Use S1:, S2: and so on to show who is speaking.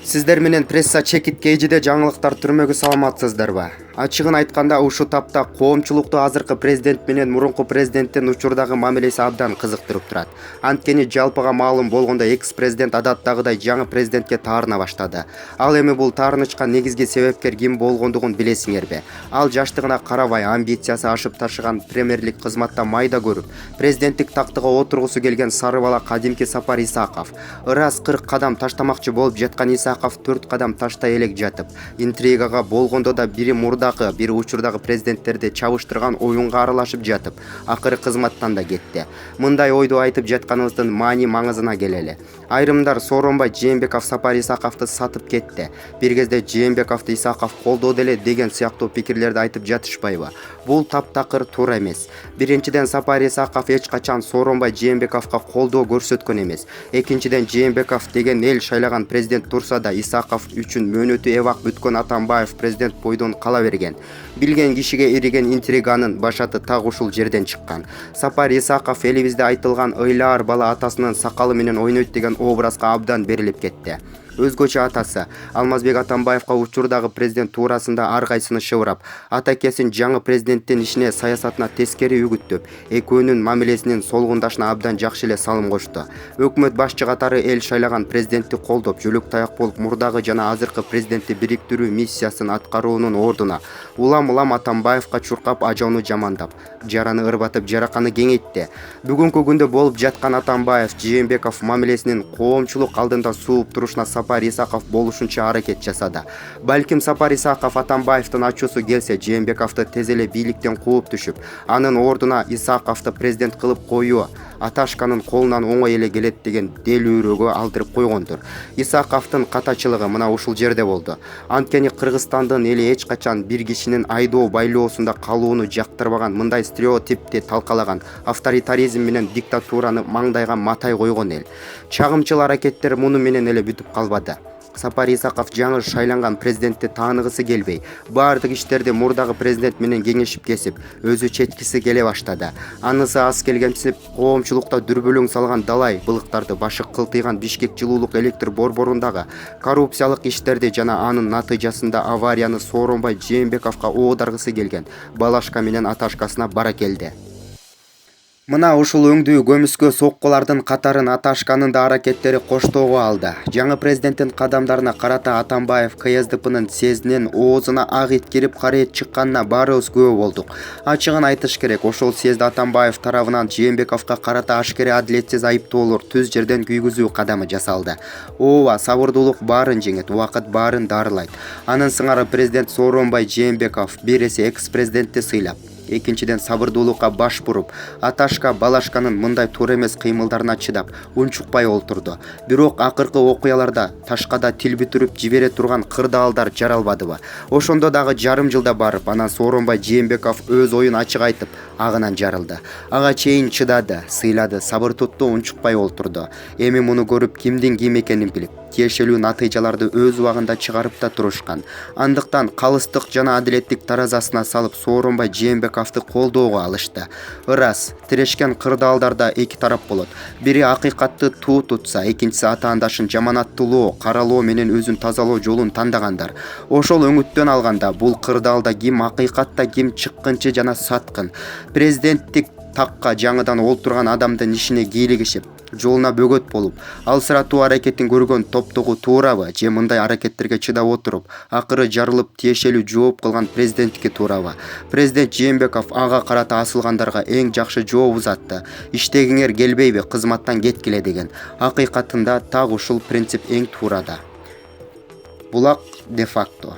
S1: Сиздер менен пресса чекит KG'де жаңылыктар түрмөгү саламатсыздарбы? Ачыгын айтканда ушул тапта коомчулукту азыркы президент менен мурунку президенттин учурдагы мамилеси абдан кызыктырып турат. Анткени жалпыга маалым болгондо экс-президент адаттагыдай жаңы президентке таарына баштады. Ал эми бул таарынычка негизги себепкер ким болгондугун билесиңерби? Ал жаштыгына карабай амбициясы ашып ташыган премьерлик кызматта майда көрүп, президенттик тактыга отургусу келген сары бала кадимки Сапар Исаков. Ырас 40 кадам таштамакчы болуп жаткан Исаков 4 кадам таштай элек жатып, интригага болгондо да бири мурдагы, бири учурдагы президенттерди чабыштырган оюнга аралашып жатып, акыры кызматтан да кетти. Мындай ойду айтып жатканыбыздын маани маңызына келели. Айрымдар Сооронбай Жээнбеков Сапар Исаковду сатып кетти. Бир кезде Жээнбековду Исаков колдоо деле деген сыяктуу пикирлерди айтып жатышпайбы? Бул таптакыр туура эмес. Биринчиден, Сапар Исаков эч качан Сооронбай Жээнбековго колдоо көрсөткөн эмес. Экинчиден, Жээнбеков деген эл шайлаган президент турса да Исаков үчүн мөөнөтү эбак бүткөн Атамбаев президент бойдон кала берген. Билген кишиге ириген интриганын башаты так ушул жерден чыккан. Сапар Исаков элибизде айтылган ыйлаар бала атасынын сакалы менен ойнойт деген образга абдан берилип кетти. Өзгөчө атасы Алмазбек Атамбаевга учурдагы президент туурасында ар кайсыны шыбырап, атакесин жаңы президенттин ишине, саясатына тескери үгүттөп, экөөнүн мамилесинин солгундашына абдан жакшы эле салым кошту. Өкмөт башчы катары эл шайлаган президентти колдоп, жөлөк таяк болуп, мурдагы жана азыркы президентти бириктирүү миссиясын аткаруунун ордуна улам Атамбаевга чуркап, ажоону жамандап, жараны ырбатып, жараканы кеңейтти. Бүгүнкү күндө болуп жаткан Атамбаев Жээнбеков мамилесинин коомчулук алдында сууп турушуна Сапар Исаков болушунча аракет жасады. Балким Сапар Исаков Атамбаевдин ачуусу келсе, Жээнбековду тез эле бийликтен кууп түшүп, анын ордуна Исаковду президент кылып коюу Аташканын колунан оңой эле келет деген делүүрөөгө алдырып койгондур. Исаковдун катачылыгы мына ушул жерде болду. Анткени Кыргызстандын эли эч качан бир кишинин айдоо байлоосунда калууну жактырбаган, мындай стереотипти талкалаган, авторитаризм менен диктатураны маңдайга матай койгон эл. Чагымчыл аракеттер муну менен эле бүтүп калбады. Сапар Исаков жаңы шайланган президентти тааныгысы келбей, баардык иштерди мурдагы президент менен кеңешип кесип, өзү четкиси келе баштады. Анысы аз келгенсип, коомчулукта дүрбөлөң салган далай былыктарды, башы кылтыйган Бишкек жылуулук электр борборундагы коррупциялык иштерди жана анын натыйжасында аварияны Сооронбай Жээнбековго оодаргысы келген Балашка менен Аташкасына бара келди. Мына ушул өңдүү көмүскө соккулардын катарын Аташканын да аракеттери коштоого алды. Жаңы президенттин кадамдарына карата Атамбаев КСДПнын съездинен оозуна ак ит кирип кара ит чыкканына баарыбыз күбө болдук. Ачыгын айтыш керек, ошол съездде Атамбаев тарабынан Жээнбековго карата ашкере адилетсиз айыптоолор түз жерден күйгүзүү кадамы жасалды. Ооба, сабырдуулук баарын жеңет, убакыт баарын дарылайт. Анын сыңары президент Сооронбай Жээнбеков бир эсе экс-президентти сыйлап, экинчиден сабырдуулукка баш буруп, Аташка Балашканын мындай туура эмес кыймылдарына чыдап, унчукпай олтурду. Бирок акыркы окуяларда ташкада тил бүтүрүп жибере турган кырдаалдар жаралбадыбы? Ошондо дагы жарым жылда барып, анан Сооронбай Жээнбеков өз оюн ачык айтып, агынан жарылды. Ага чейин чыдады, сыйлады, сабыр тутту, унчукпай олтурду. Эми муну көрүп, кимдин ким экенин билип, тиешелүү натыйжаларды өз убагында чыгарып да турушкан. Андыктан калыстык жана адилеттик таразасына салып Сооронбай Жээнбековду колдоого алышты. Ырас, тирешкен кырдаалдарда эки тарап болот. Бири акыйкатты туу тутса, экинчиси атаандашын жаманаттуулоо, каралоо менен өзүн тазалоо жолун тандагандар. Ошол өңүттөн алганда бул кырдаалда ким акыйкатта, ким чыккынчы жана саткын. Президенттик такка жаңыдан олтурган адамдын ишине кийлигишип, жолуна бөгөт болуп, алсыратуу аракетин көргөн топтогу туурабы, же мындай аракеттерге чыдап отуруп, акыры жарылып тиешелүү жооп кылган президенттики туурабы? Президент Жээнбеков ага карата асылгандарга эң жакшы жооп узатты. Иштегиңер келбейби, кызматтан кеткиле деген. Акыйкатында так ушул принцип эң туурада. Булак де факто.